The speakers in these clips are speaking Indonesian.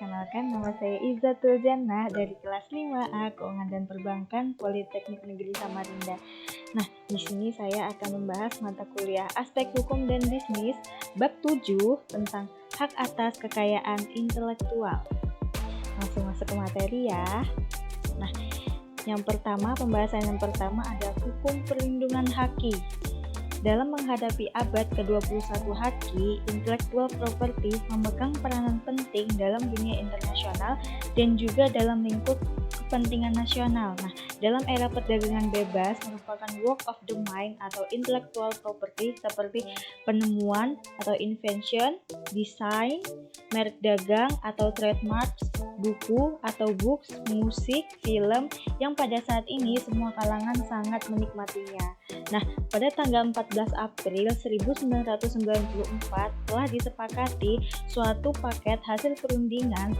perkenalkan nama saya Izzatul Jannah dari kelas 5A Keuangan dan Perbankan Politeknik Negeri Samarinda. Nah, di sini saya akan membahas mata kuliah Aspek Hukum dan Bisnis bab 7 tentang hak atas kekayaan intelektual. Langsung masuk ke materi ya. Nah, pembahasan yang pertama ada hukum perlindungan haki. Dalam menghadapi abad ke-21 haki, intellectual property memegang peranan penting dalam dunia internasional dan juga dalam lingkup kepentingan nasional. Nah, dalam era perdagangan bebas merupakan work of the mind atau intellectual property seperti penemuan atau invention, desain, merek dagang atau trademarks, buku atau books, musik, film yang pada saat ini semua kalangan sangat menikmatinya. Nah, pada tanggal 14 April 1994 telah disepakati suatu paket hasil perundingan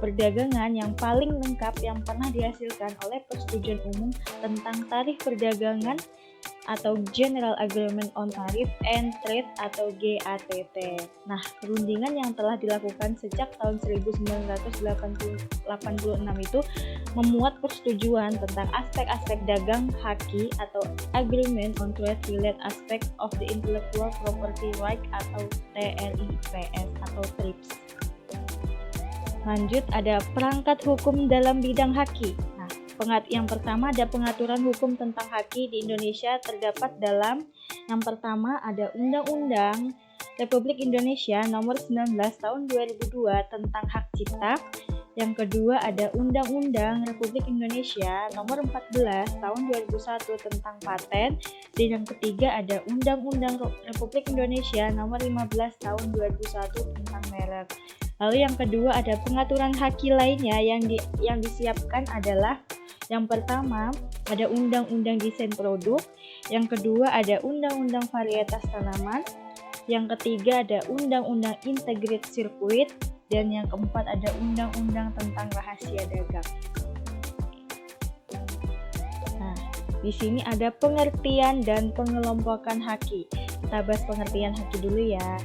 perdagangan yang paling lengkap yang pernah dihasilkan oleh Persetujuan Umum tentang Tarif Perdagangan atau General Agreement on Tariff and Trade atau GATT. Nah, perundingan yang telah dilakukan sejak tahun 1986 itu memuat persetujuan tentang aspek-aspek dagang haki atau Agreement on Trade-related Aspect of the Intellectual Property Right atau TRIPS atau TRIPS. Lanjut, ada perangkat hukum dalam bidang haki. Yang pertama ada pengaturan hukum tentang haki di Indonesia terdapat dalam yang pertama ada Undang-Undang Republik Indonesia Nomor 19 Tahun 2002 tentang Hak Cipta. Yang kedua ada Undang-Undang Republik Indonesia Nomor 14 Tahun 2001 tentang Paten. Dan yang ketiga ada Undang-Undang Republik Indonesia Nomor 15 Tahun 2001 tentang merek. Lalu yang kedua ada pengaturan haki lainnya yang disiapkan adalah yang pertama ada Undang-Undang Desain Produk, yang kedua ada Undang-Undang Varietas Tanaman, yang ketiga ada Undang-Undang Integrated Circuit, dan yang keempat ada Undang-Undang tentang Rahasia Dagang. Nah, di sini ada pengertian dan pengelompokan haki. Kita bahas pengertian haki dulu ya.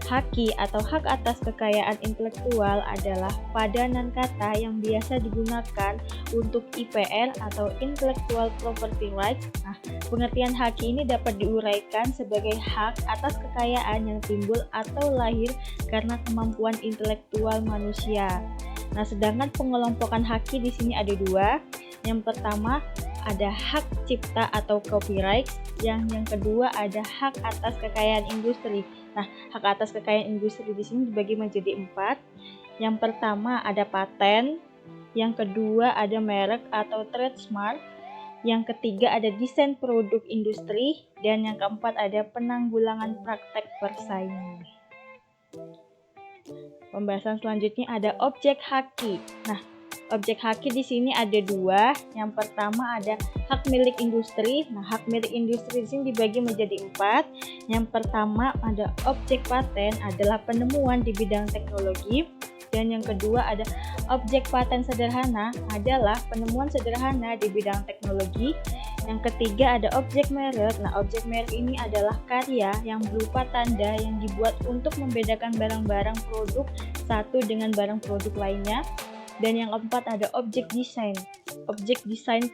Haki atau hak atas kekayaan intelektual adalah padanan kata yang biasa digunakan untuk IPR atau Intellectual Property Rights. Nah, pengertian haki ini dapat diuraikan sebagai hak atas kekayaan yang timbul atau lahir karena kemampuan intelektual manusia. Nah, sedangkan pengelompokan haki di sini ada dua. Yang pertama ada hak cipta atau copyright, yang kedua ada hak atas kekayaan industri. Nah, hak atas kekayaan industri di sini dibagi menjadi 4. Yang pertama ada paten, yang kedua ada merek atau trademark, yang ketiga ada desain produk industri, dan yang keempat ada penanggulangan praktek persaingan. Pembahasan selanjutnya ada objek haki. Nah, objek haki di sini ada dua. Yang pertama ada hak milik industri. Nah, hak milik industri di sini dibagi menjadi 4. Yang pertama ada objek paten adalah penemuan di bidang teknologi. Dan yang kedua ada objek paten sederhana adalah penemuan sederhana di bidang teknologi. Yang ketiga ada objek merek. Nah, objek merek ini adalah karya yang berupa tanda yang dibuat untuk membedakan barang-barang produk satu dengan barang produk lainnya. Dan yang keempat ada objek desain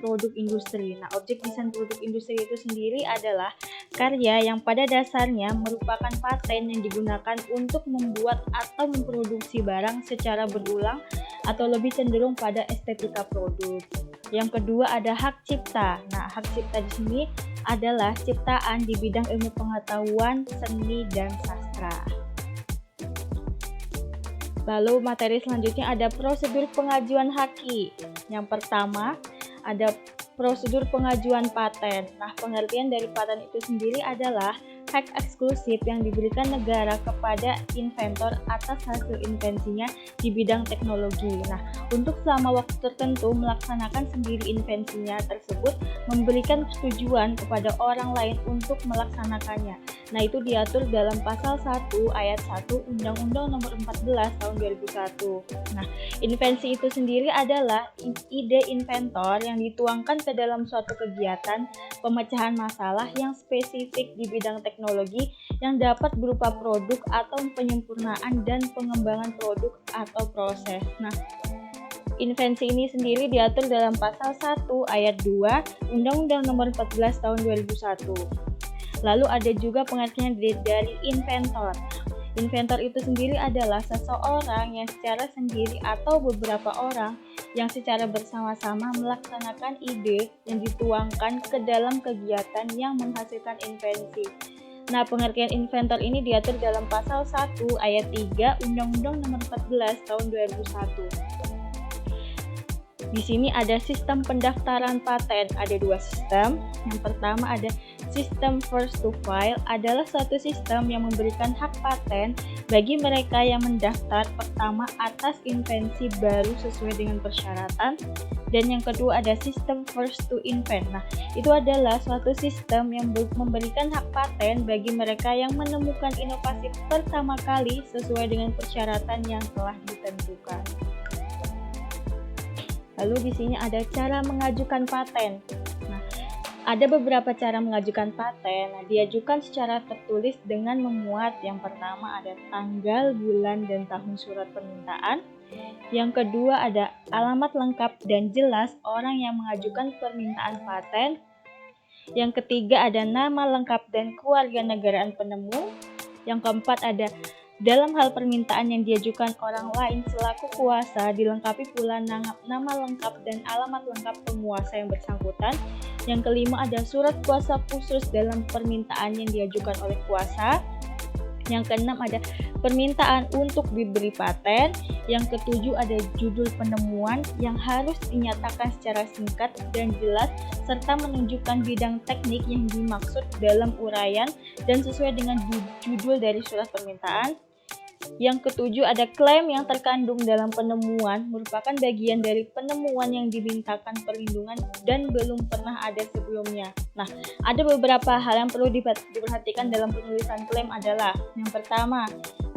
produk industri. Nah, objek desain produk industri itu sendiri adalah karya yang pada dasarnya merupakan paten yang digunakan untuk membuat atau memproduksi barang secara berulang atau lebih cenderung pada estetika produk. Yang kedua ada hak cipta. Nah, hak cipta di sini adalah ciptaan di bidang ilmu pengetahuan, seni, dan sastra. Lalu materi selanjutnya ada prosedur pengajuan haki. Yang pertama ada prosedur pengajuan paten. Nah, pengertian dari paten itu sendiri adalah hak eksklusif yang diberikan negara kepada inventor atas hasil invensinya di bidang teknologi. Nah, untuk selama waktu tertentu melaksanakan sendiri invensinya tersebut, memberikan persetujuan kepada orang lain untuk melaksanakannya. Nah, itu diatur dalam pasal 1 ayat 1 Undang-Undang Nomor 14 Tahun 2001. Nah, invensi itu sendiri adalah ide inventor yang dituangkan ke dalam suatu kegiatan pemecahan masalah yang spesifik di bidang teknologi teknologi yang dapat berupa produk atau penyempurnaan dan pengembangan produk atau proses. Nah, invensi ini sendiri diatur dalam pasal 1 ayat 2 Undang-Undang Nomor 14 Tahun 2001. Lalu ada juga pengertian dari inventor. Inventor itu sendiri adalah seseorang yang secara sendiri atau beberapa orang yang secara bersama-sama melaksanakan ide yang dituangkan ke dalam kegiatan yang menghasilkan invensi. Nah, pengertian inventor ini diatur dalam pasal 1 ayat 3 Undang-Undang Nomor 14 Tahun 2001. Di sini ada sistem pendaftaran paten, ada dua sistem. Yang pertama ada sistem first to file, adalah suatu sistem yang memberikan hak paten bagi mereka yang mendaftar pertama atas invensi baru sesuai dengan persyaratan. Dan yang kedua ada sistem first to invent. Nah, itu adalah suatu sistem yang memberikan hak paten bagi mereka yang menemukan inovasi pertama kali sesuai dengan persyaratan yang telah ditentukan. Lalu di sini ada cara mengajukan paten. Nah, ada beberapa cara mengajukan paten. Nah, diajukan secara tertulis dengan memuat yang pertama ada tanggal, bulan, dan tahun surat permintaan. Yang kedua ada alamat lengkap dan jelas orang yang mengajukan permintaan paten. Yang ketiga ada nama lengkap dan kewarganegaraan penemu. Yang keempat ada dalam hal permintaan yang diajukan orang lain selaku kuasa dilengkapi pula nama lengkap dan alamat lengkap penguasa yang bersangkutan. Yang kelima ada surat kuasa khusus dalam permintaan yang diajukan oleh kuasa. Yang keenam ada permintaan untuk diberi paten. Yang ketujuh ada judul penemuan yang harus dinyatakan secara singkat dan jelas serta menunjukkan bidang teknik yang dimaksud dalam uraian dan sesuai dengan judul dari surat permintaan. Yang ketujuh ada klaim yang terkandung dalam penemuan merupakan bagian dari penemuan yang dimintakan perlindungan dan belum pernah ada sebelumnya. Nah, ada beberapa hal yang perlu diperhatikan dalam penulisan klaim adalah yang pertama,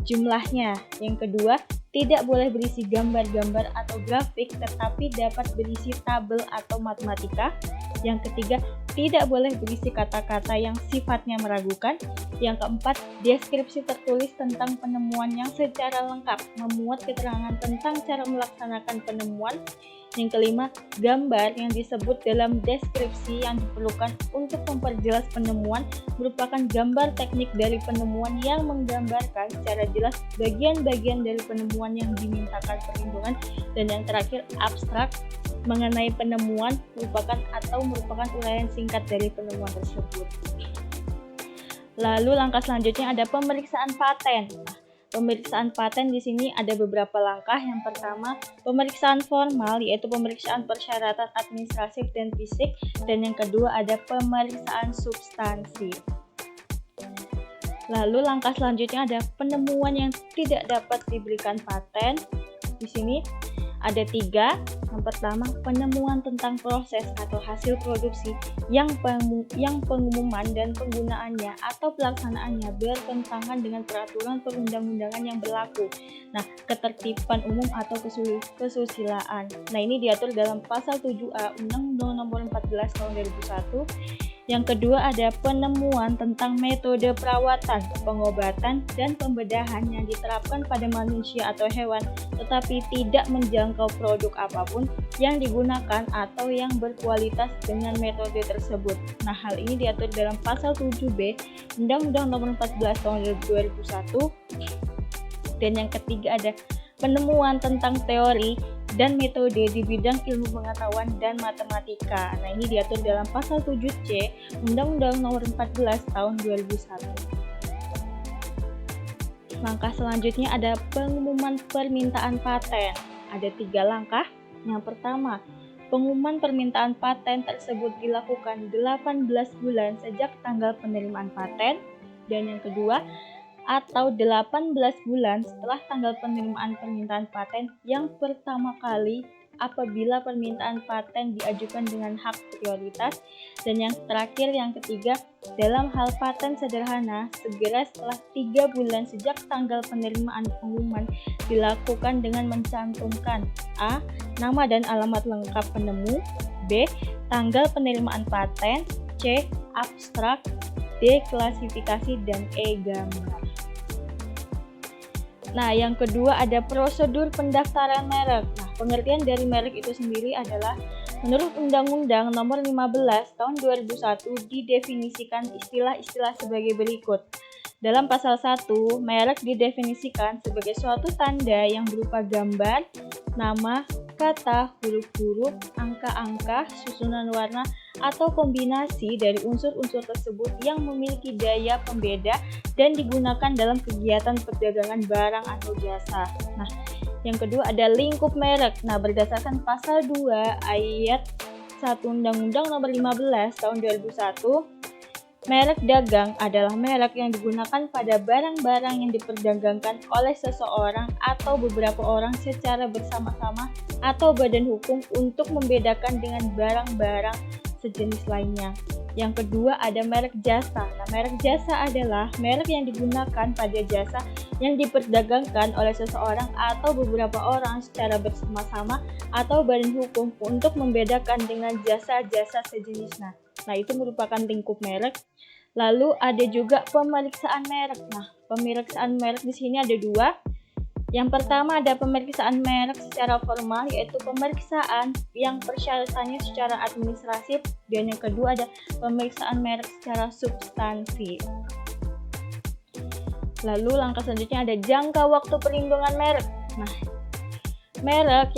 jumlahnya. Yang kedua, tidak boleh berisi gambar-gambar atau grafik tetapi dapat berisi tabel atau matematika. Yang ketiga, tidak boleh berisi kata-kata yang sifatnya meragukan. Yang keempat, deskripsi tertulis tentang penemuan yang secara lengkap memuat keterangan tentang cara melaksanakan penemuan. Yang kelima, gambar yang disebut dalam deskripsi yang diperlukan untuk memperjelas penemuan merupakan gambar teknik dari penemuan yang menggambarkan secara jelas bagian-bagian dari penemuan yang dimintakan perlindungan. Dan yang terakhir, abstrak mengenai penemuan merupakan uraian singkat dari penemuan tersebut. Lalu langkah selanjutnya ada pemeriksaan paten. Pemeriksaan paten di sini ada beberapa langkah. Yang pertama, pemeriksaan formal yaitu pemeriksaan persyaratan administratif dan fisik, dan yang kedua ada pemeriksaan substansi. Lalu langkah selanjutnya ada penemuan yang tidak dapat diberikan paten. Di sini ada 3. Yang pertama, penemuan tentang proses atau hasil produksi yang pengumuman dan penggunaannya atau pelaksanaannya bertentangan dengan peraturan perundang-undangan yang berlaku. Nah, ketertiban umum atau kesusilaan. Nah, ini diatur dalam pasal 7A Undang-Undang Nomor 14 Tahun 2001. Yang kedua ada penemuan tentang metode perawatan, pengobatan, dan pembedahan yang diterapkan pada manusia atau hewan, tetapi tidak menjangkau produk apapun yang digunakan atau yang berkualitas dengan metode tersebut. Nah, hal ini diatur dalam pasal 7B Undang-Undang Nomor 14 Tahun 2001. Dan yang ketiga ada penemuan tentang teori dan metode di bidang ilmu pengetahuan dan matematika. Nah, ini diatur dalam pasal 7C Undang-Undang Nomor 14 Tahun 2001. Langkah selanjutnya ada pengumuman permintaan paten. Ada 3 langkah. Yang pertama, pengumuman permintaan paten tersebut dilakukan 18 bulan sejak tanggal penerimaan paten. Dan yang kedua, atau 18 bulan setelah tanggal penerimaan permintaan paten yang pertama kali apabila permintaan paten diajukan dengan hak prioritas. Dan yang terakhir, yang ketiga, dalam hal paten sederhana segera setelah 3 bulan sejak tanggal penerimaan pengumuman dilakukan dengan mencantumkan A. Nama dan alamat lengkap penemu, B. Tanggal penerimaan paten, C. Abstrak, D. Klasifikasi, dan E. Gambar. Nah, yang kedua ada prosedur pendaftaran merek. Nah, pengertian dari merek itu sendiri adalah menurut Undang-Undang Nomor 15 Tahun 2001 didefinisikan istilah-istilah sebagai berikut. Dalam pasal 1, merek didefinisikan sebagai suatu tanda yang berupa gambar, nama, kata, huruf-huruf, angka-angka, susunan warna, atau kombinasi dari unsur-unsur tersebut yang memiliki daya pembeda dan digunakan dalam kegiatan perdagangan barang atau jasa. Nah, yang kedua ada lingkup merek. Nah, berdasarkan pasal 2 ayat 1 Undang-Undang Nomor 15 Tahun 2001, merek dagang adalah merek yang digunakan pada barang-barang yang diperdagangkan oleh seseorang atau beberapa orang secara bersama-sama atau badan hukum untuk membedakan dengan barang-barang sejenis lainnya. Yang kedua ada merek jasa. Nah, merek jasa adalah merek yang digunakan pada jasa yang diperdagangkan oleh seseorang atau beberapa orang secara bersama-sama atau badan hukum untuk membedakan dengan jasa-jasa sejenis. Nah, itu merupakan lingkup merek. Lalu ada juga pemeriksaan merek. Nah, pemeriksaan merek di sini ada dua. Yang pertama ada pemeriksaan merek secara formal, yaitu pemeriksaan yang persyaratannya secara administratif, dan yang kedua ada pemeriksaan merek secara substansi. Lalu langkah selanjutnya ada jangka waktu perlindungan merek. Nah, merek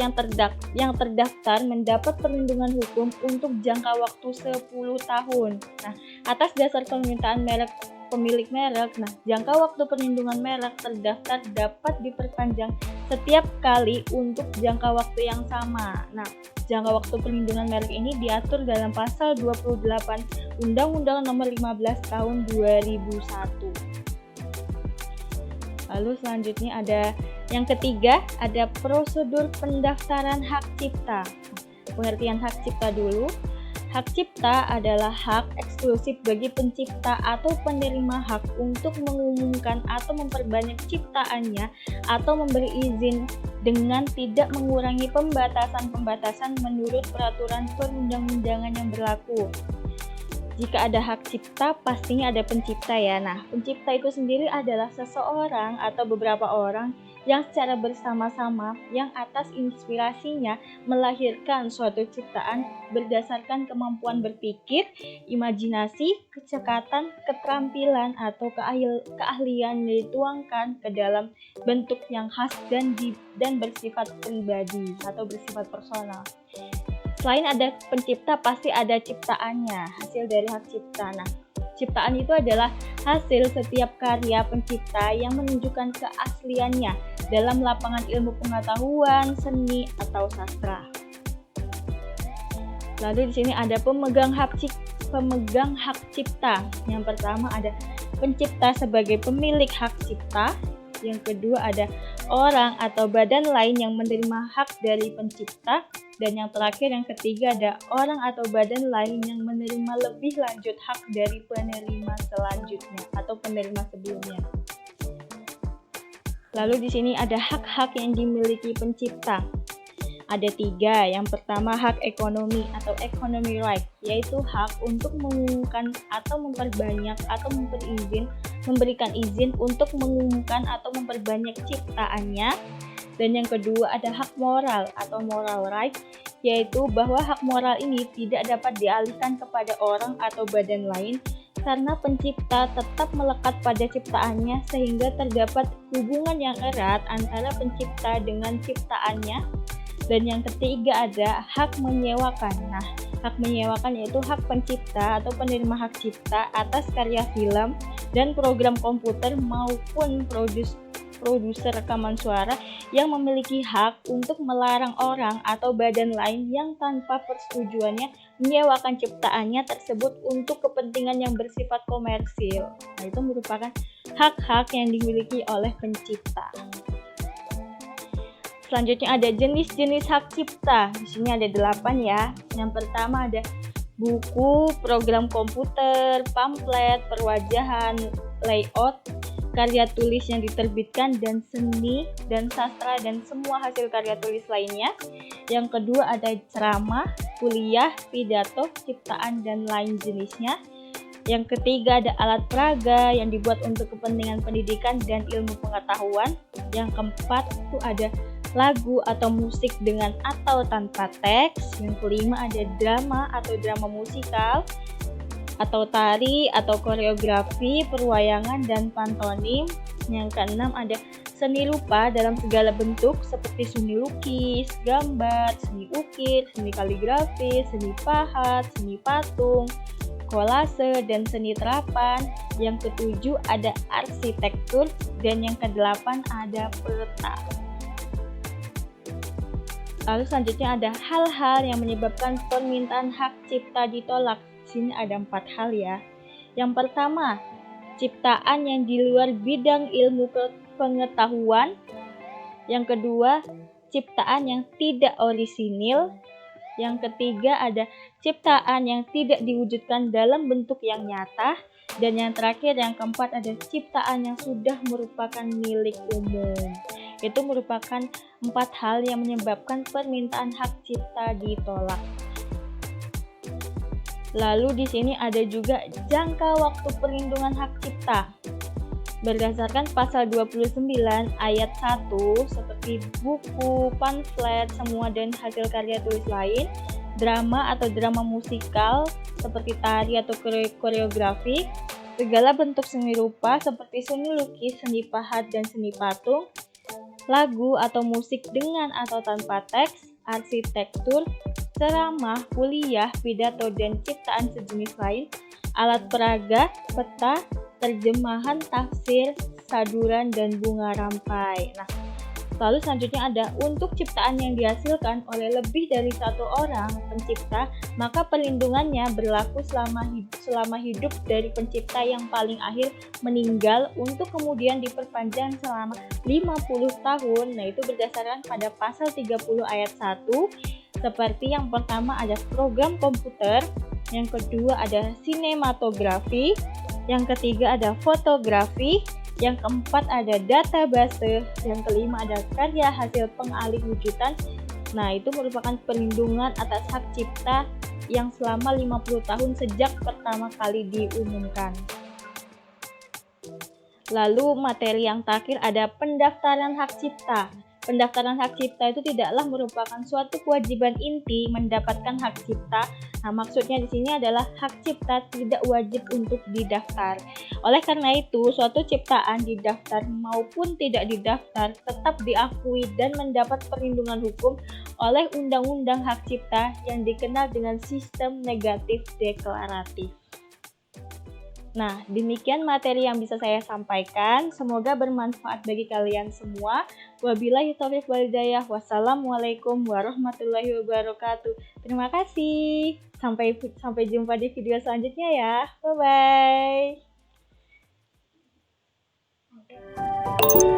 yang terdaftar mendapat perlindungan hukum untuk jangka waktu 10 tahun. Nah, atas dasar permintaan pemilik merek, jangka waktu perlindungan merek terdaftar dapat diperpanjang setiap kali untuk jangka waktu yang sama. Nah, jangka waktu perlindungan merek ini diatur dalam pasal 28 Undang-Undang Nomor 15 Tahun 2001. Lalu selanjutnya ada yang ketiga, ada prosedur pendaftaran hak cipta. Pengertian hak cipta dulu. Hak cipta adalah hak eksklusif bagi pencipta atau penerima hak untuk mengumumkan atau memperbanyak ciptaannya atau memberi izin dengan tidak mengurangi pembatasan-pembatasan menurut peraturan perundang-undangan yang berlaku. Jika ada hak cipta, pastinya ada pencipta ya. Nah, pencipta itu sendiri adalah seseorang atau beberapa orang yang secara bersama-sama yang atas inspirasinya melahirkan suatu ciptaan berdasarkan kemampuan berpikir, imajinasi, kecekatan, keterampilan, atau keahlian yang dituangkan ke dalam bentuk yang khas dan bersifat pribadi atau bersifat personal. Selain ada pencipta, pasti ada ciptaannya, hasil dari hak cipta. Nah, ciptaan itu adalah hasil setiap karya pencipta yang menunjukkan keasliannya dalam lapangan ilmu pengetahuan, seni, atau sastra. Lalu di sini ada pemegang hak cipta. Yang pertama ada pencipta sebagai pemilik hak cipta. Yang kedua ada orang atau badan lain yang menerima hak dari pencipta. Dan yang terakhir, yang ketiga ada orang atau badan lain yang menerima lebih lanjut hak dari penerima selanjutnya atau penerima sebelumnya. Lalu di sini ada hak-hak yang dimiliki pencipta. Ada 3. Yang pertama hak ekonomi atau economy right, yaitu hak untuk mengumumkan atau memperbanyak atau memberikan izin untuk mengumumkan atau memperbanyak ciptaannya. Dan yang kedua ada hak moral atau moral right, yaitu bahwa hak moral ini tidak dapat dialihkan kepada orang atau badan lain karena pencipta tetap melekat pada ciptaannya sehingga terdapat hubungan yang erat antara pencipta dengan ciptaannya. Dan yang ketiga ada hak menyewakan. Nah, hak menyewakan yaitu hak pencipta atau penerima hak cipta atas karya film dan program komputer maupun produser rekaman suara yang memiliki hak untuk melarang orang atau badan lain yang tanpa persetujuannya menyewakan ciptaannya tersebut untuk kepentingan yang bersifat komersil. Nah, itu merupakan hak-hak yang dimiliki oleh pencipta. Selanjutnya ada jenis-jenis hak cipta. Di sini ada 8 ya. Yang pertama ada buku, program komputer, pamflet, perwajahan, layout, karya tulis yang diterbitkan, dan seni dan sastra dan semua hasil karya tulis lainnya. Yang kedua ada ceramah, kuliah, pidato, ciptaan dan lain jenisnya. Yang ketiga ada alat peraga yang dibuat untuk kepentingan pendidikan dan ilmu pengetahuan. Yang keempat itu ada lagu atau musik dengan atau tanpa teks. Yang kelima ada drama atau drama musikal, atau tari atau koreografi, perwayangan dan pantomim. Yang keenam ada seni rupa dalam segala bentuk seperti seni lukis, gambar, seni ukir, seni kaligrafi, seni pahat, seni patung, kolase, dan seni terapan. Yang ketujuh ada arsitektur, dan yang kedelapan ada peta. Lalu selanjutnya ada hal-hal yang menyebabkan permintaan hak cipta ditolak. Di sini ada 4 hal ya. Yang pertama, ciptaan yang di luar bidang ilmu pengetahuan. Yang kedua, ciptaan yang tidak orisinil. Yang ketiga ada ciptaan yang tidak diwujudkan dalam bentuk yang nyata. Dan yang terakhir, yang keempat ada ciptaan yang sudah merupakan milik umum. Itu merupakan 4 hal yang menyebabkan permintaan hak cipta ditolak. Lalu di sini ada juga jangka waktu perlindungan hak cipta. Berdasarkan pasal 29 ayat 1 seperti buku, pamflet, semua dan hasil karya tulis lain, drama atau drama musikal seperti tari atau koreografi, segala bentuk seni rupa seperti seni lukis, seni pahat dan seni patung, lagu atau musik dengan atau tanpa teks, arsitektur, ceramah, kuliah, pidato, dan ciptaan sejenis lain, alat peraga, peta, terjemahan, tafsir, saduran, dan bunga rampai. Nah, lalu selanjutnya ada untuk ciptaan yang dihasilkan oleh lebih dari satu orang pencipta, maka perlindungannya berlaku selama hidup dari pencipta yang paling akhir meninggal untuk kemudian diperpanjang selama 50 tahun. Nah, itu berdasarkan pada pasal 30 ayat 1. Seperti yang pertama ada program komputer, yang kedua ada sinematografi, yang ketiga ada fotografi, yang keempat ada database, yang kelima ada karya hasil pengalih wujudan. Nah, itu merupakan perlindungan atas hak cipta yang selama 50 tahun sejak pertama kali diumumkan. Lalu materi yang terakhir ada pendaftaran hak cipta. Pendaftaran hak cipta itu tidaklah merupakan suatu kewajiban inti mendapatkan hak cipta. Nah, maksudnya di sini adalah hak cipta tidak wajib untuk didaftar. Oleh karena itu, suatu ciptaan didaftar maupun tidak didaftar tetap diakui dan mendapat perlindungan hukum oleh Undang-Undang Hak Cipta yang dikenal dengan sistem negatif deklaratif. Nah, demikian materi yang bisa saya sampaikan. Semoga bermanfaat bagi kalian semua. Wabillahi taufiq wal hidayah. Wassalamualaikum warahmatullahi wabarakatuh. Terima kasih. Sampai jumpa di video selanjutnya ya. Bye bye.